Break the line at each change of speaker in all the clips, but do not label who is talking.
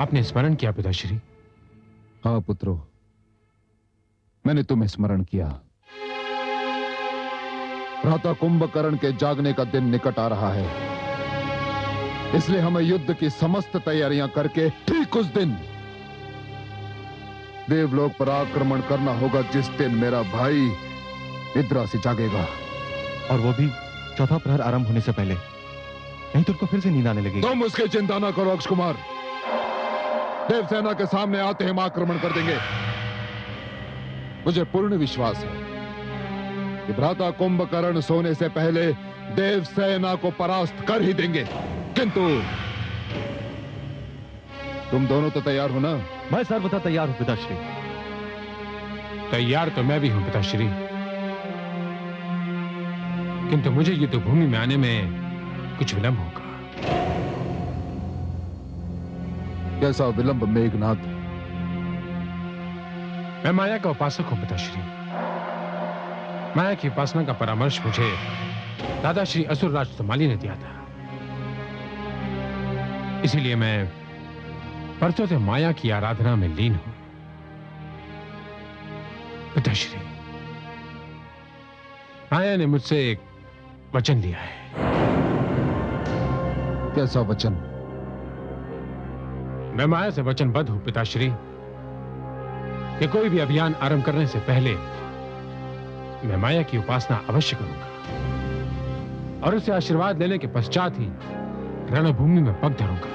आपने स्मरण किया पिताश्री?
हाँ पुत्रो, मैंने तुम्हें स्मरण किया। भ्राता कुंभकर्ण के जागने का दिन निकट आ रहा है, इसलिए हमें युद्ध की समस्त तैयारियां करके ठीक उस दिन देवलोक पर आक्रमण करना होगा जिस दिन मेरा भाई निद्रा से जागेगा।
और वो भी चौथा प्रहर आरंभ होने से पहले, नहीं तो उनको फिर से नींद आने लगेगी।
तुम उसकी चिंता ना करो अक्ष कुमार, देवसेना के सामने आते हम आक्रमण कर देंगे। मुझे पूर्ण विश्वास है कि भ्राता कुंभकर्ण सोने से पहले देवसेना को परास्त कर ही देंगे। किंतु तुम दोनों तो तैयार हो ना?
मैं सर्वथा तैयार हूं पिताश्री।
तैयार तो मैं भी हूं पिताश्री, किंतु मुझे युद्ध भूमि में आने में कुछ विलंब होगा।
कैसा विलंब मेघनाथ?
मैं माया का उपासक हूं पिताश्री। माया की उपासना का परामर्श मुझे दादाश्री असुरराज तमाली ने दिया था, इसीलिए मैं परसों से माया की आराधना में लीन हूं पिताश्री। माया ने मुझसे एक वचन लिया है।
कैसा वचन?
मैं माया से वचनबद्ध हूं पिताश्री कि कोई भी अभियान आरंभ करने से पहले मैं माया की उपासना अवश्य करूंगा और उससे आशीर्वाद लेने के पश्चात ही रणभूमि में पग धरूंगा।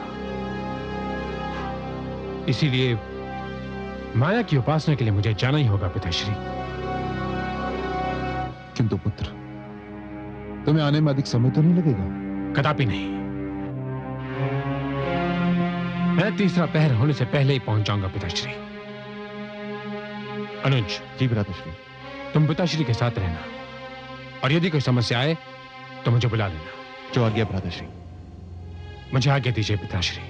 इसीलिए माया की उपासना के लिए मुझे जाना ही होगा पिताश्री।
किंतु पुत्र, तुम्हें आने में अधिक समय तो नहीं लगेगा?
कदापि नहीं। मैं तीसरा पहर होने से पहले ही पहुंच जाऊंगा पिताश्री। अनुज
जी भ्राताश्री।
तुम पिताश्री के साथ रहना और यदि कोई समस्या आए तो मुझे बुला लेना।
जो आज्ञा भ्राताश्री।
मुझे आज्ञा दीजिए पिताश्री।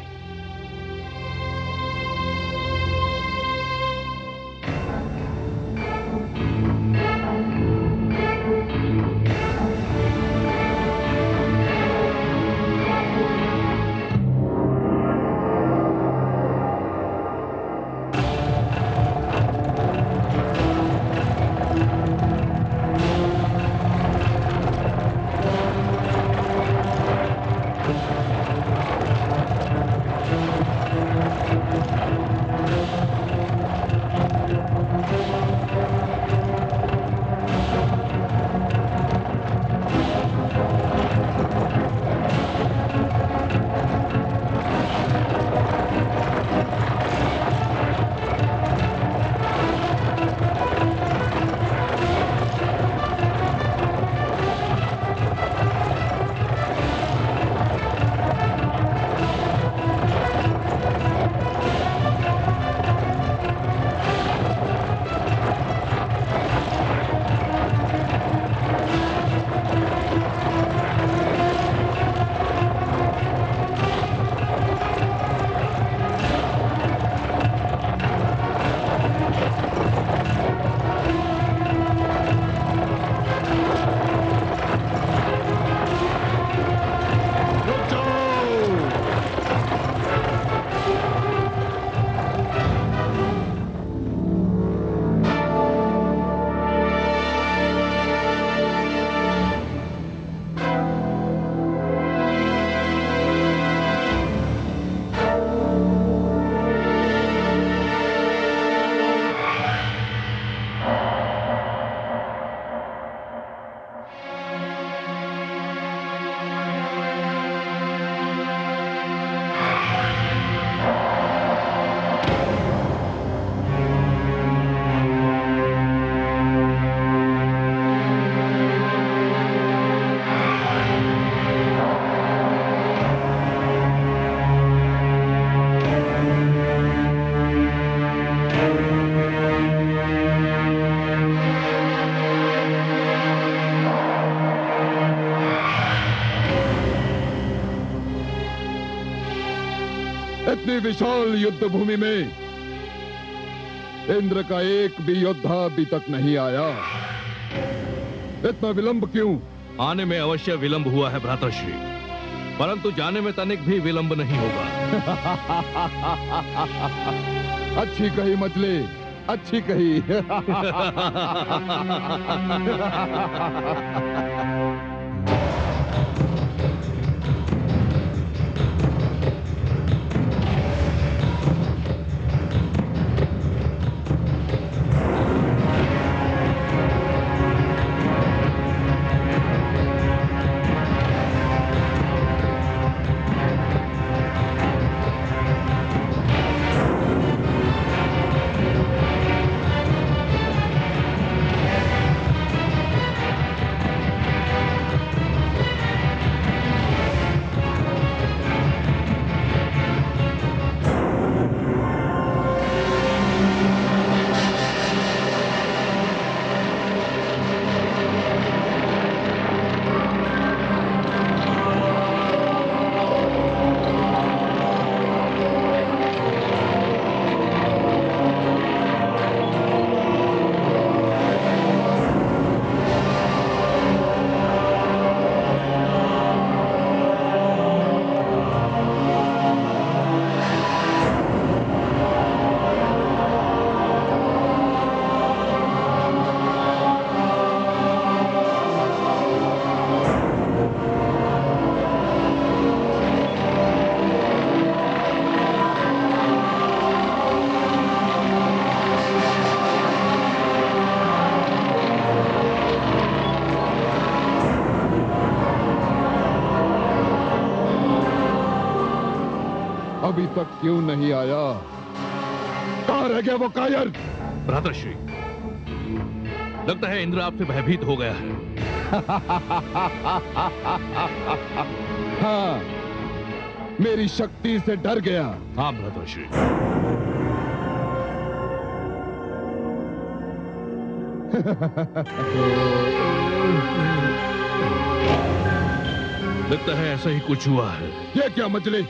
इतनी विशाल युद्ध भूमि में इंद्र का एक भी योद्धा अभी तक नहीं आया। इतना विलंब क्यों?
आने में अवश्य विलंब हुआ है भ्राताश्री। परंतु जाने में तनिक भी विलंब नहीं होगा।
अच्छी कही मछली, अच्छी कही। अभी तक क्यों नहीं आया? कहां रह गया वो कायर?
भ्रातृश्री, लगता है इंद्र आपसे भयभीत हो गया है।
हाँ, मेरी शक्ति से डर गया।
हाँ भ्रातृश्री, लगता है ऐसा ही कुछ हुआ है।
ये क्या मछली?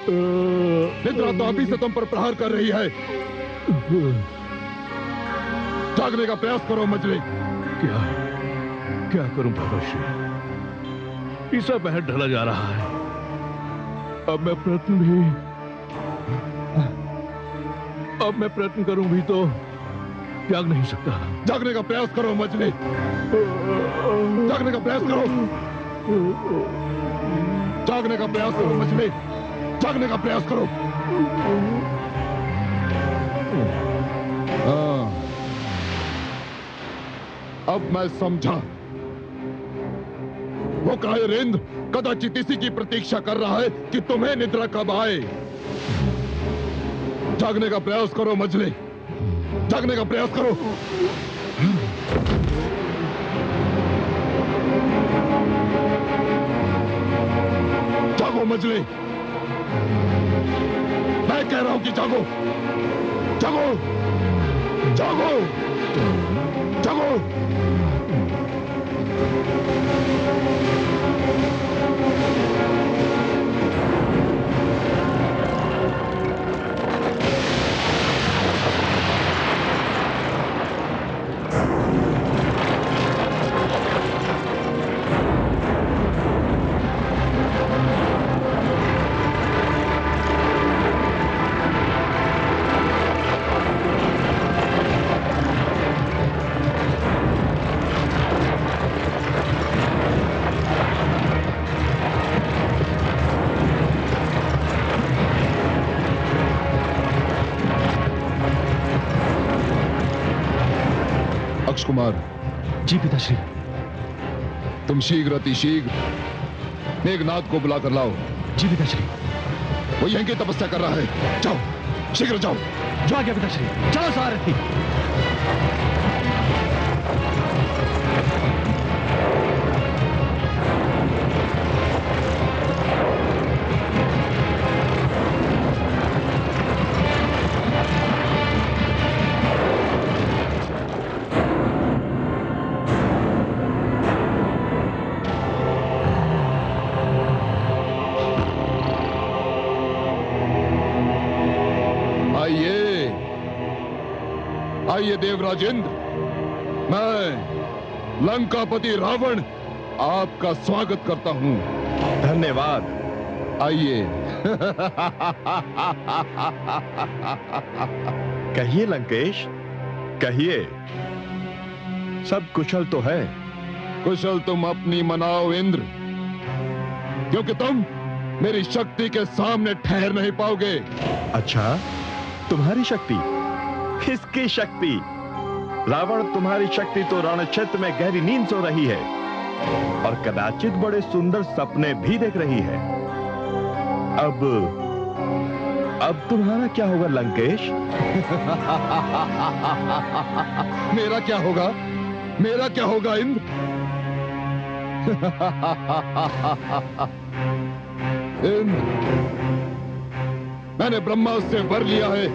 निद्रा तो अभी से तुम पर प्रहार कर रही है। जागने का प्रयास करो मछली।
क्या क्या करूं भ्रातृश्री? ईसा पहर ढला जा रहा है। अब मैं प्रयत्न करूं भी तो जाग नहीं सकता।
जागने का प्रयास करो मछली। जागने का प्रयास करो। जागने का प्रयास करो मछली। जागने का प्रयास करो। हाँ, अब मैं समझा। वो कायर इंद्र कदाचित इसी की प्रतीक्षा कर रहा है कि तुम्हें निद्रा कब आए। जागने का प्रयास करो मछली। जागने का प्रयास करो। जागो मछली। मैं कह रहा हूं कि जागो। जागो। जागो। जागो। कुमार।
जी पिताश्री।
तुम शीघ्र अतिशीघ्र मेघनाथ को बुलाकर लाओ।
जी पिताश्री।
वो यहीं की तपस्या कर रहा है। जाओ, शीघ्र जाओ।
जो आ गया पिताश्री। चलो सारथी।
आइए देवराज इंद्र, मैं लंकापति रावण आपका स्वागत करता हूं।
धन्यवाद
आइए।
कहिए लंकेश, कहिए। सब कुशल तो है?
कुशल तुम अपनी मनाओ इंद्र, क्योंकि तुम मेरी शक्ति के सामने ठहर नहीं पाओगे।
अच्छा, तुम्हारी शक्ति? किसकी शक्ति? रावण, तुम्हारी शक्ति तो रण क्षेत्र में गहरी नींद सो रही है और कदाचित बड़े सुंदर सपने भी देख रही है। अब तुम्हारा क्या होगा लंकेश?
मेरा क्या होगा? मेरा क्या होगा इंद्र? इंद्र, मैंने ब्रह्मा से वर लिया है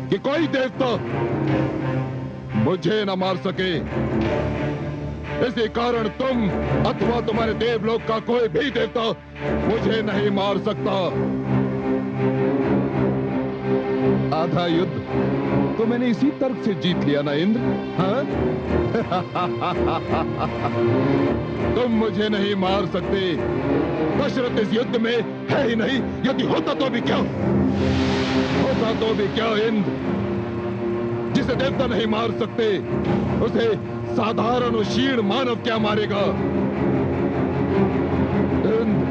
कि कोई देवता मुझे न मार सके। इसी कारण तुम अथवा तुम्हारे देवलोक का कोई भी देवता मुझे नहीं मार सकता। आधा युद्ध तो मैंने इसी तर्क से जीत लिया ना इंद्र, हाँ? तुम मुझे नहीं मार सकते। दशरथ इस युद्ध में है ही नहीं। यदि होता तो भी क्या, होता तो भी क्या इंद्र? जिसे देवता नहीं मार सकते उसे साधारण और क्षीण मानव क्या मारेगा? इंद्र,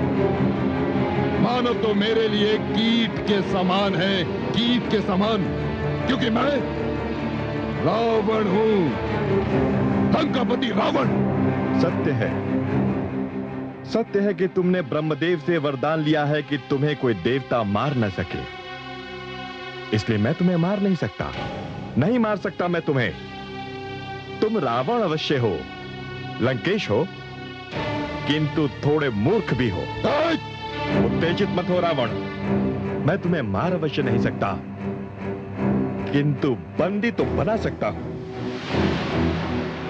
मानव तो मेरे लिए कीट के समान है, कीट के समान, क्योंकि मैं रावण हूं, लंकापति रावण।
सत्य है कि तुमने ब्रह्मदेव से वरदान लिया है कि तुम्हें कोई देवता मार न सके, इसलिए मैं तुम्हें मार नहीं सकता। नहीं मार सकता मैं तुम्हें। तुम रावण अवश्य हो, लंकेश हो, किंतु थोड़े मूर्ख भी हो। उत्तेजित मत हो रावण, मैं तुम्हें मार अवश्य नहीं सकता, किंतु बंदी तो बना सकता हूं।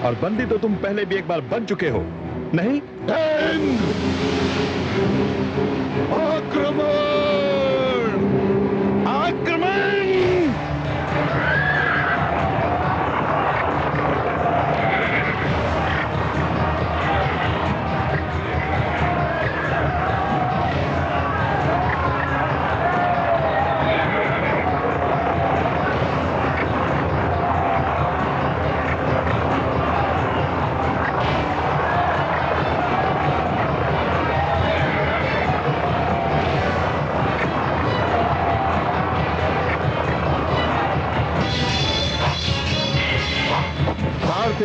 और बंदी तो तुम पहले भी एक बार बन चुके हो, नहीं?
आक्रमण!
आक्रमण!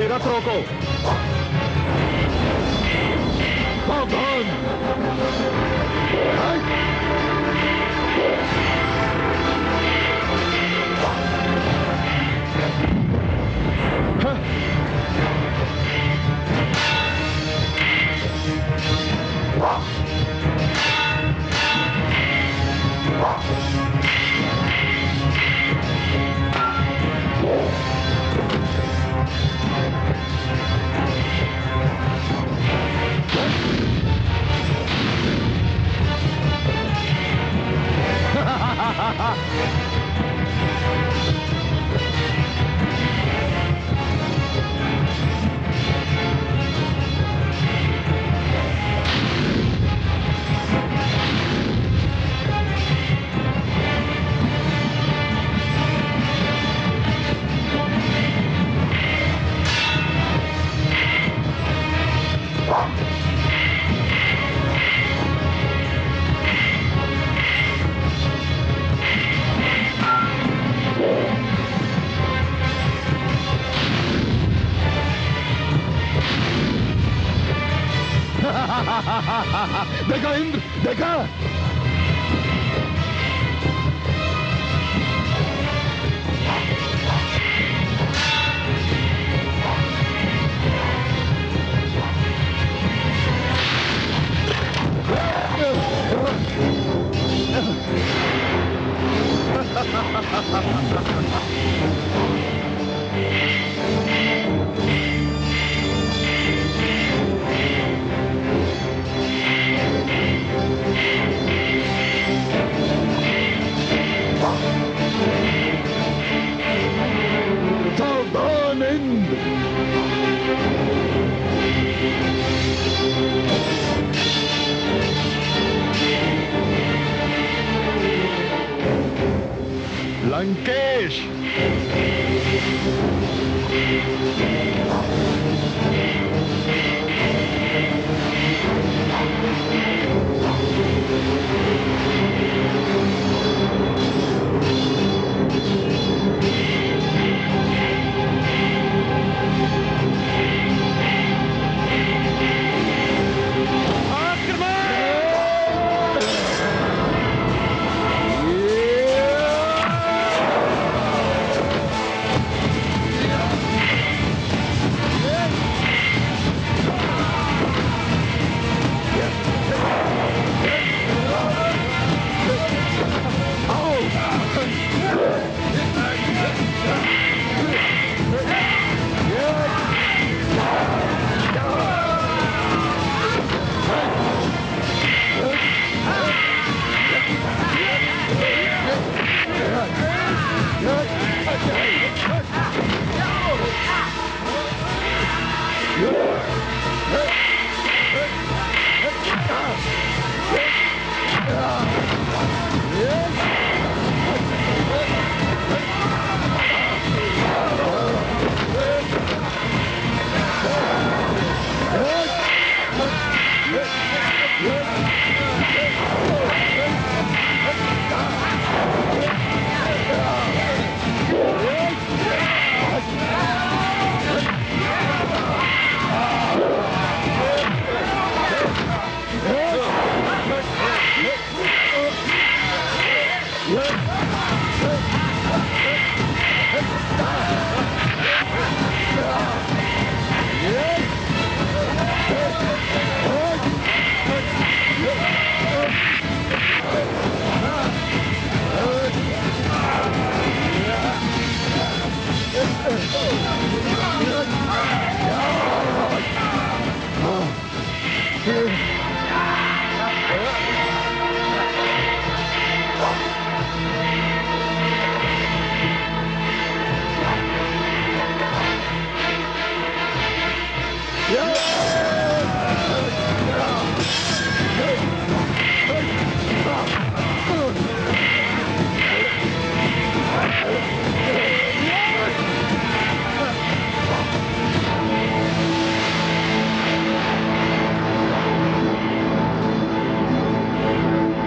रथ रोको।
सावधान! देखा इंद्र, देखा? सावधान इंद्र!
लंकेश,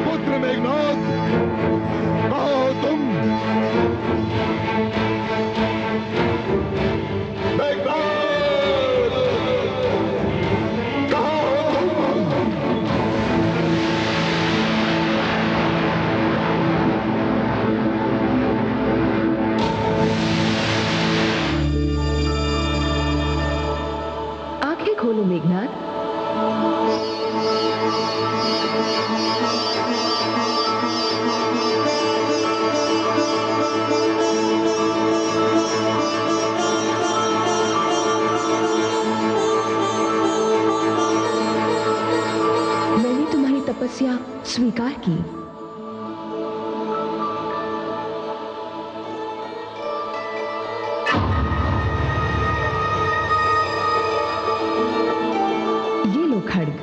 पुत्र मेघनाद, कहो तुम। मेघनाद, कहो तुम।
आंखें खोलो मेघनाद। मैंने तुम्हारी तपस्या स्वीकार की। ये लो खड्ग,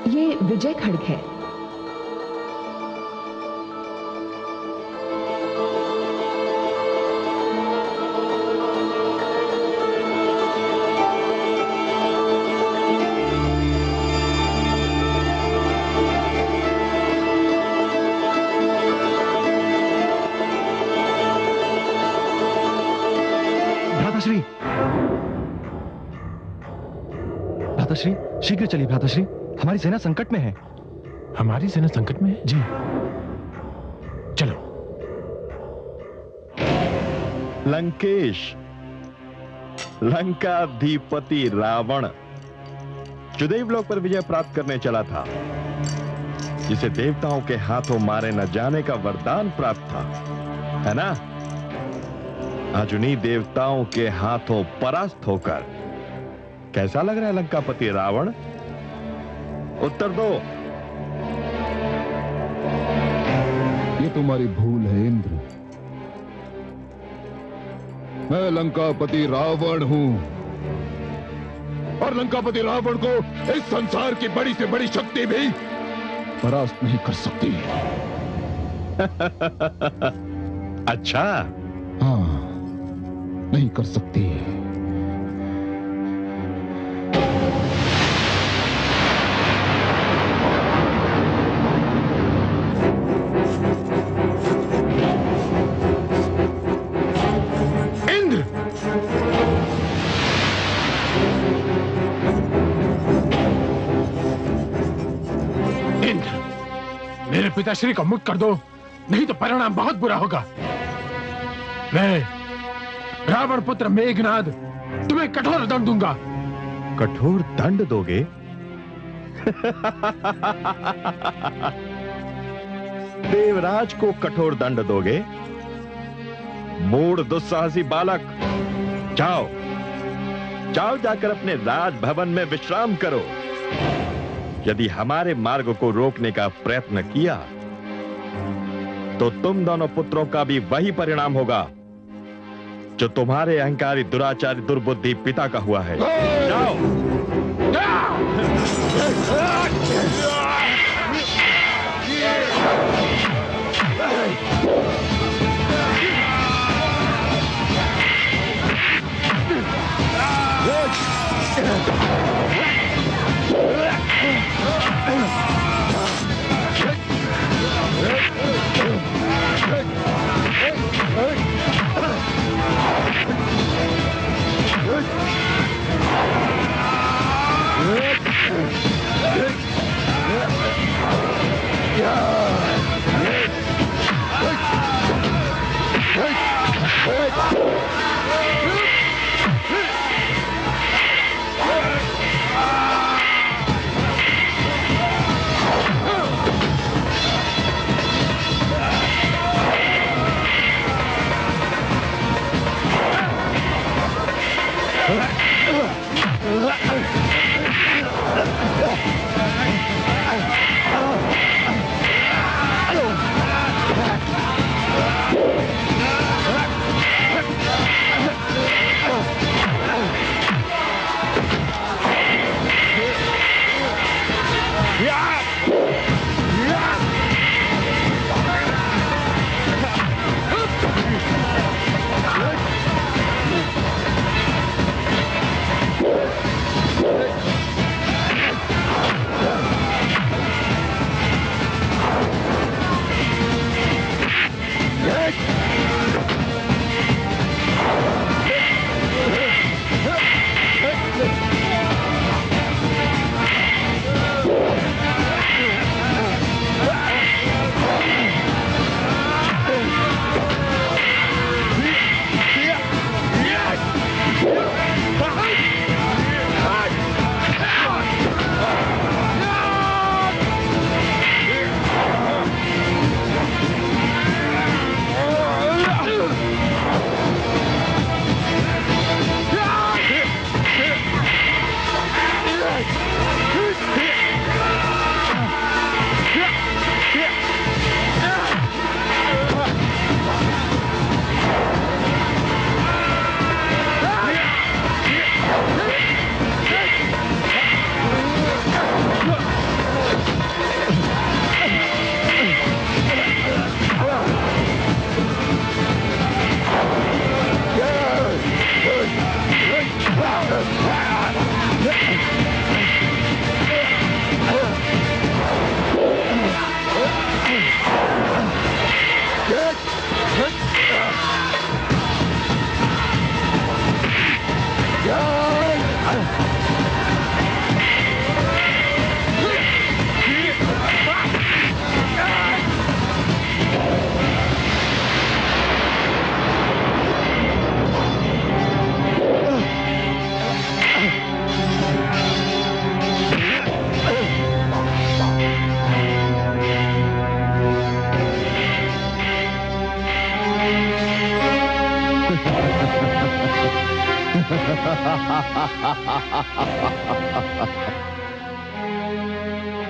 ये विजय खड्ग है।
भ्राताश्री, भ्राताश्री, शीघ्र चलिए भ्राताश्री, हमारी सेना संकट में है।
हमारी सेना संकट में है?
जी।
चलो।
लंकेश, लंकाधिपति रावण जो देवलोक पर विजय प्राप्त करने चला था, जिसे देवताओं के हाथों मारे न जाने का वरदान प्राप्त था, है ना? आज उन्हीं देवताओं के हाथों परास्त होकर कैसा लग रहा है लंकापति रावण? उत्तर दो।
ये तुम्हारी भूल है इंद्र। मैं लंकापति रावण हूं और लंकापति रावण को इस संसार की बड़ी से बड़ी शक्ति भी परास्त नहीं कर सकती।
अच्छा,
हाँ, नहीं कर सकती।
इंद्र, इंद्र, मेरे पिताश्री को मुक्त कर दो, नहीं तो परिणाम बहुत बुरा होगा। मैं रावण पुत्र मेघनाद तुम्हें कठोर दंड दूंगा।
कठोर दंड दोगे? देवराज को कठोर दंड दोगे? मूढ़ दुस्साहसी बालक, जाओ जाओ, जाकर अपने राजभवन में विश्राम करो। यदि हमारे मार्ग को रोकने का प्रयत्न किया तो तुम दोनों पुत्रों का भी वही परिणाम होगा जो तुम्हारे अहंकारी दुराचारी दुर्बुद्धि पिता का हुआ है। जाओ।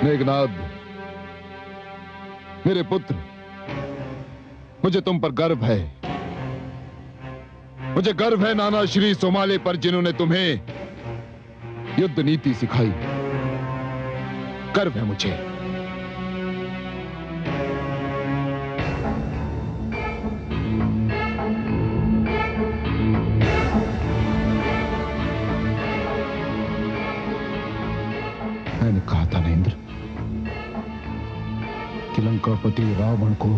मेघनाद, मेरे पुत्र, मुझे तुम पर गर्व है। मुझे गर्व है नाना श्री सोमाले पर, जिन्होंने तुम्हें युद्ध नीति सिखाई। गर्व है मुझे।
लंकापति रावण को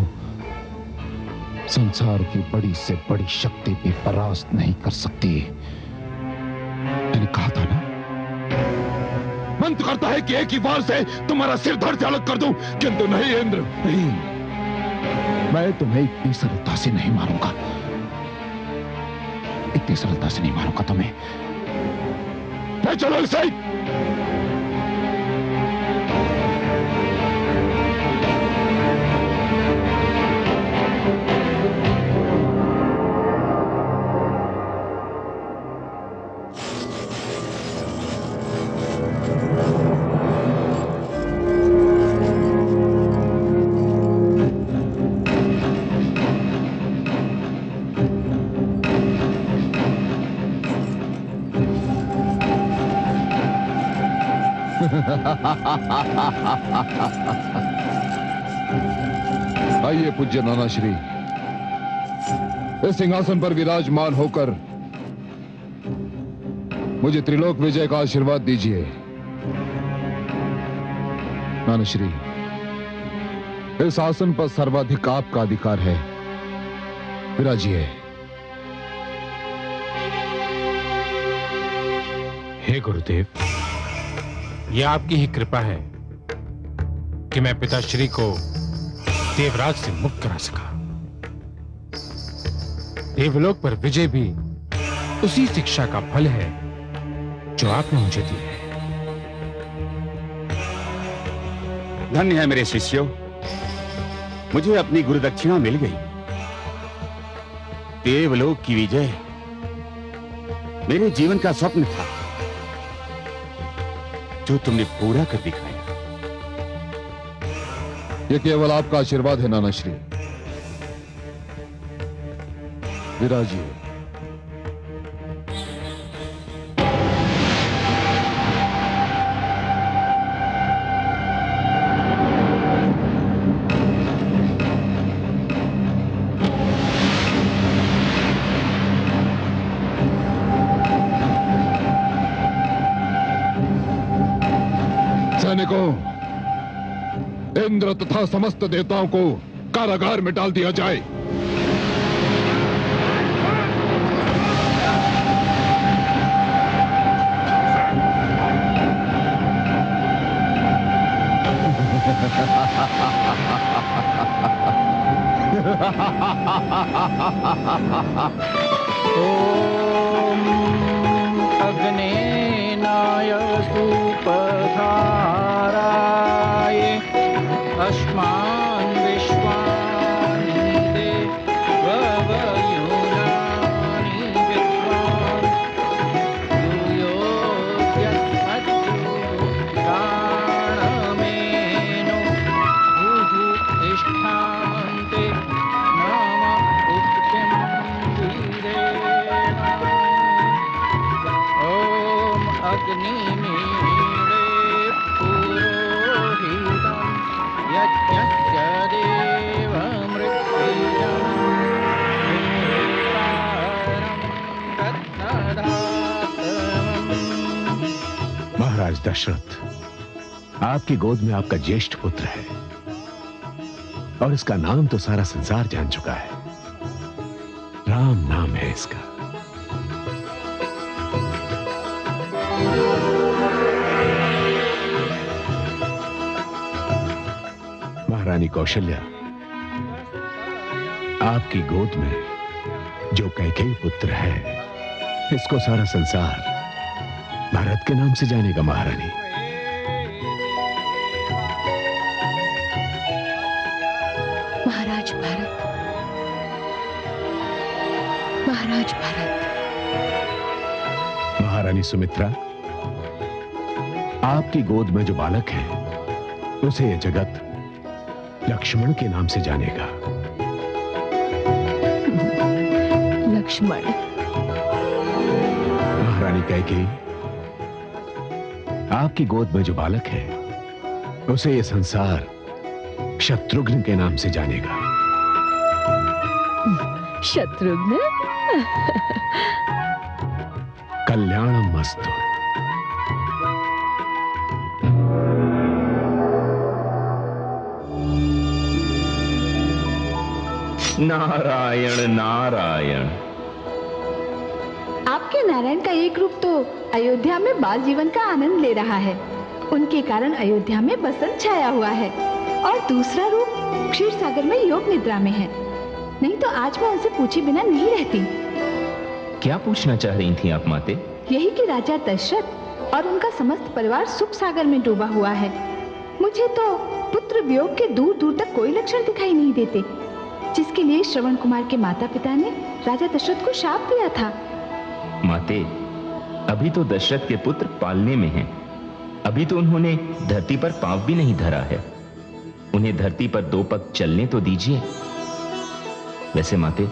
संसार की बड़ी से बड़ी शक्ति भी परास्त नहीं कर सकती। मैंने कहा था ना।
मन तो करता है कि एक ही वार से तुम्हारा सिर धड़ से अलग कर दूं, किंतु नहीं इंद्र।
नहीं, मैं तुम्हें इतनी सरलता से नहीं मारूंगा। इतनी सरलता से नहीं मारूंगा तुम्हें।
चलो इसे।
आइए पूज्य नाना श्री, इस सिंहासन पर विराजमान होकर मुझे त्रिलोक विजय का आशीर्वाद दीजिए। नाना श्री, इस आसन पर सर्वाधिक आपका अधिकार है, विराजिए।
हे गुरुदेव, यह आपकी ही कृपा है कि मैं पिताश्री को देवराज से मुक्त करा सका। देवलोक पर विजय भी उसी शिक्षा का फल है जो आपने मुझे दी है।
धन्य है मेरे शिष्यों, मुझे अपनी गुरुदक्षिणा मिल गई। देवलोक की विजय मेरे जीवन का स्वप्न था जो तुमने पूरा कर दिखाया।
यह केवल आपका आशीर्वाद है नाना श्री, विराजिए।
सैनिकों, इंद्र तथा समस्त देवताओं को कारागार में डाल दिया जाए।
ओम अग्नेनाय सुपधाराय अस्मान् विश्वानि देवयोनानि विद्वान् यूयोऽस्मद्युराणमेनो भूः तिष्ठान्ते नाम उक्तिं वीरेण। ॐ अग्निमीळे पुरोहितं यज्ञस्य देवमृत्युञ्जयं
महाराज दशरथ, आपकी गोद में आपका ज्येष्ठ पुत्र है और इसका नाम तो सारा संसार जान चुका है। राम नाम है इसका। महारानी कौशल्या, आपकी गोद में जो कैकेयी पुत्र है, इसको सारा संसार भारत के नाम से जानेगा। महारानी,
महाराज भारत, महाराज भारत।
महारानी सुमित्रा, आपकी गोद में जो बालक है उसे यह जगत लक्ष्मण के नाम से जानेगा।
लक्ष्मण।
महारानी कैकेयी, आपकी गोद में जो बालक है उसे यह संसार शत्रुघ्न के नाम से जानेगा।
शत्रुघ्न।
कल्याणम मस्तु।
नारायण नारायण।
आपके नारायण का एक रूप तो अयोध्या में बाल जीवन का आनंद ले रहा है, उनके कारण अयोध्या में बसंत छाया हुआ है, और दूसरा रूप क्षीर सागर में योग निद्रा में है। नहीं तो आज मैं उनसे पूछे बिना नहीं रहती।
क्या पूछना चाह रही थी आप माते?
यही कि राजा दशरथ और उनका समस्त परिवार सुख सागर में डूबा हुआ है। मुझे तो पुत्र वियोग के दूर दूर तक कोई लक्षण दिखाई नहीं देते, जिसके लिए श्रवण कुमार के माता पिता ने राजा दशरथ को शाप दिया था।
माते, अभी तो दशरथ के पुत्र पालने में हैं। अभी तो उन्होंने धरती पर पांव भी नहीं धरा है। उन्हें धरती पर 2 पग चलने तो दीजिए। वैसे माते,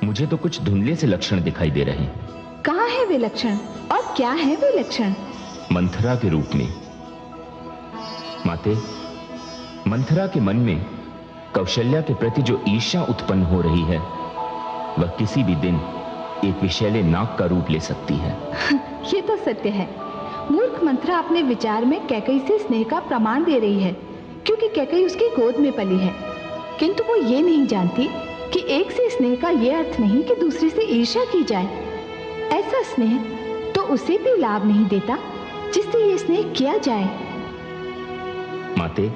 मुझे तो कुछ धुंधले से लक्षण दिखाई दे रहे हैं।
कहाँ है वे लक्षण और क्या है वे लक्षण?
मंथरा के रूप में। माते, मंथरा के मन में कौशल्या के प्रति जो ईर्ष्या उत्पन्न हो रही है, वह किसी भी दिन एक विषैले नाग का रूप ले सकती है।
ये तो सत्य है। मूर्ख मंथरा अपने विचार में कैकई से स्नेह का प्रमाण दे रही है, क्योंकि कैकई उसकी गोद में पली है। किंतु वो ये नहीं जानती कि एक से स्नेह का ये अर्थ नहीं कि दूसरे से ईर्ष्या की जाए। ऐसा स्नेह तो उसे भी लाभ नहीं देता जिससे ये स्नेह किया जाए।
माते,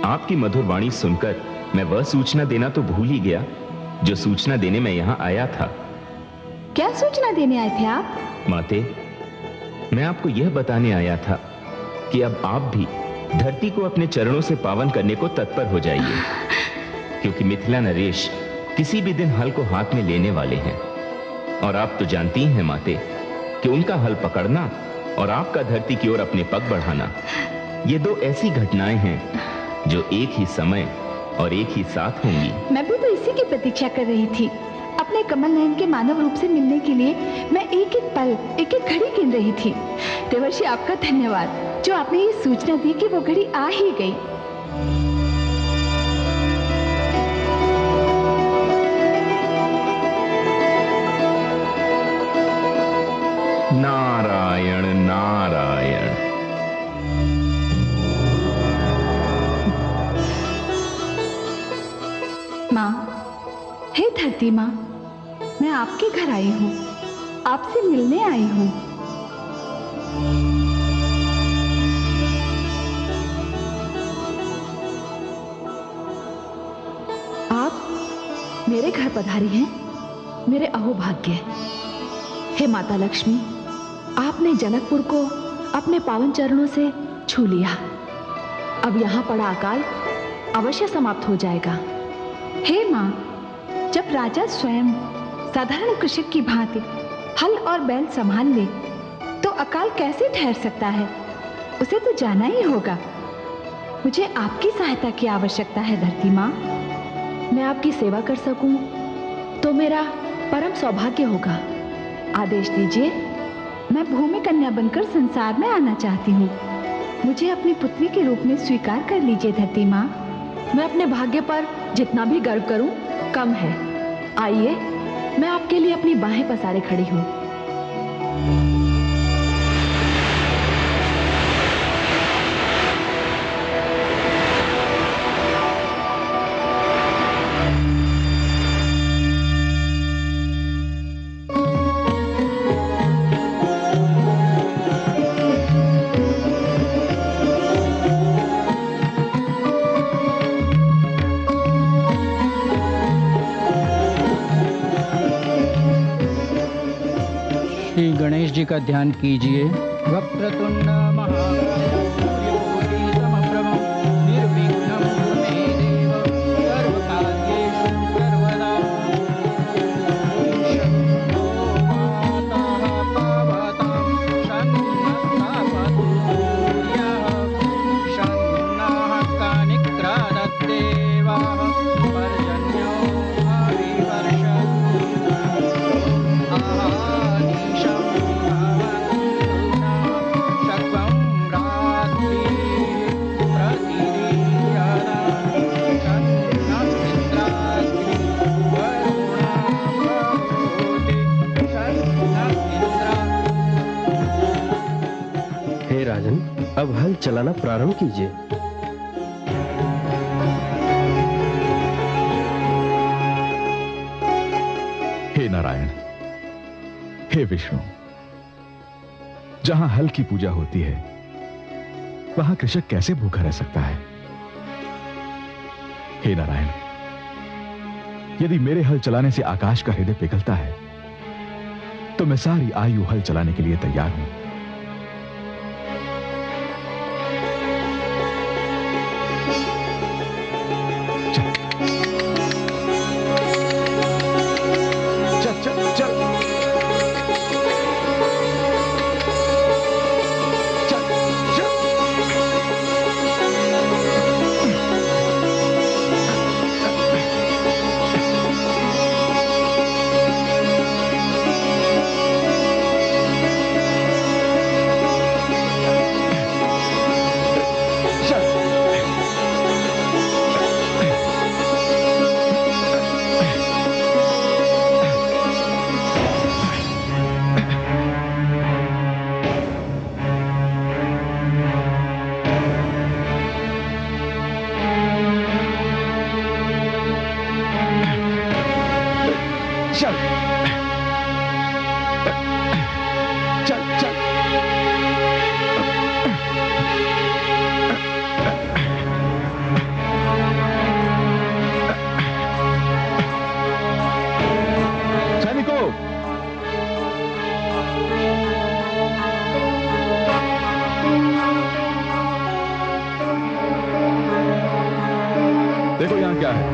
आपकी मधुर वाणी सुनकर मैं वह सूचना देना तो भूल ही गया जो सूचना देने मैं यहाँ आया था।
क्या सूचना देने आए थे आप?
माते, मैं आपको यह बताने आया था कि अब आप भी धरती को अपने चरणों से पावन करने को तत्पर हो जाइए, क्योंकि मिथिला नरेश किसी भी दिन हल को हाथ में लेने वाले हैं। और आप तो जानती हैं माते कि उनका हल पकड़ना और आपका धरती की ओर अपने पग बढ़ाना, ये 2 ऐसी घटनाएं हैं जो एक ही समय और एक ही साथ होंगी।
मैं भी तो इसी की प्रतीक्षा कर रही थी। अपने कमल नयन के मानव रूप से मिलने के लिए मैं एक एक पल, एक एक घड़ी गिन रही थी। देवर्षि, आपका धन्यवाद जो आपने ये सूचना दी कि वो घड़ी आ ही गई।
नारायण नारायण।
माँ, हे धरती माँ, मैं आपके घर आई हूँ, आपसे मिलने आई हूँ। आप मेरे घर पधारी हैं, मेरे अहोभाग्य। हे माता लक्ष्मी, आपने जनकपुर को अपने पावन चरणों से छू लिया। अब यहाँ पड़ा अकाल अवश्य समाप्त हो जाएगा। हे माँ, जब राजा स्वयं साधारण कृषक की भांति हल और बैल संभाल ले तो अकाल कैसे ठहर सकता है? उसे तो जाना ही होगा। मुझे आपकी सहायता की आवश्यकता है धरती माँ। मैं आपकी सेवा कर सकूं तो मेरा परम सौभाग्य होगा। आदेश दीजिए, मैं भूमि कन्या बनकर संसार में आना चाहती हूँ। मुझे अपनी पुत्री के रूप में स्वीकार कर लीजिए धरती माँ। मैं अपने भाग्य पर जितना भी गर्व करूं कम है। आइए, मैं आपके लिए अपनी बाहें पसारे खड़ी हूँ।
श्री गणेश जी का ध्यान कीजिए। वक्रतुंड महाकाय सूर्यकोटि समप्रभं निर्विघ्नं कुरु मे देव सर्वकार्येषु सर्वदा। शन्नो मातः पावतां शन्नस्तापतु सूर्यः शन्नः कानिक्रादद्देवाः पर्जन्यो अविवर्षतु।
हे राजन, अब हल चलाना प्रारंभ कीजिए।
हे विष्णु, जहां हल की पूजा होती है वहां कृषक कैसे भूखा रह सकता है? हे नारायण, यदि मेरे हल चलाने से आकाश का हृदय पिघलता है तो मैं सारी आयु हल चलाने के लिए तैयार हूं। चल चल चल देखो यहां क्या है।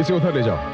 इसे उधर ले जाओ।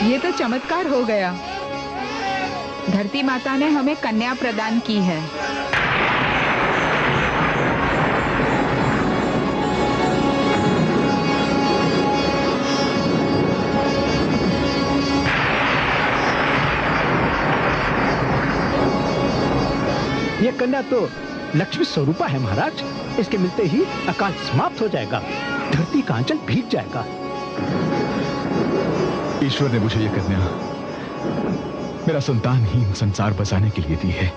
ये तो चमत्कार हो गया। धरती माता ने हमें कन्या प्रदान की है।
ये कन्या तो लक्ष्मी स्वरूपा है महाराज। इसके मिलते ही अकाल समाप्त हो जाएगा, धरती का आंचल भीग जाएगा।
ईश्वर ने मुझे यह कन्या मेरा संतानहीन संसार बसाने के लिए दी है।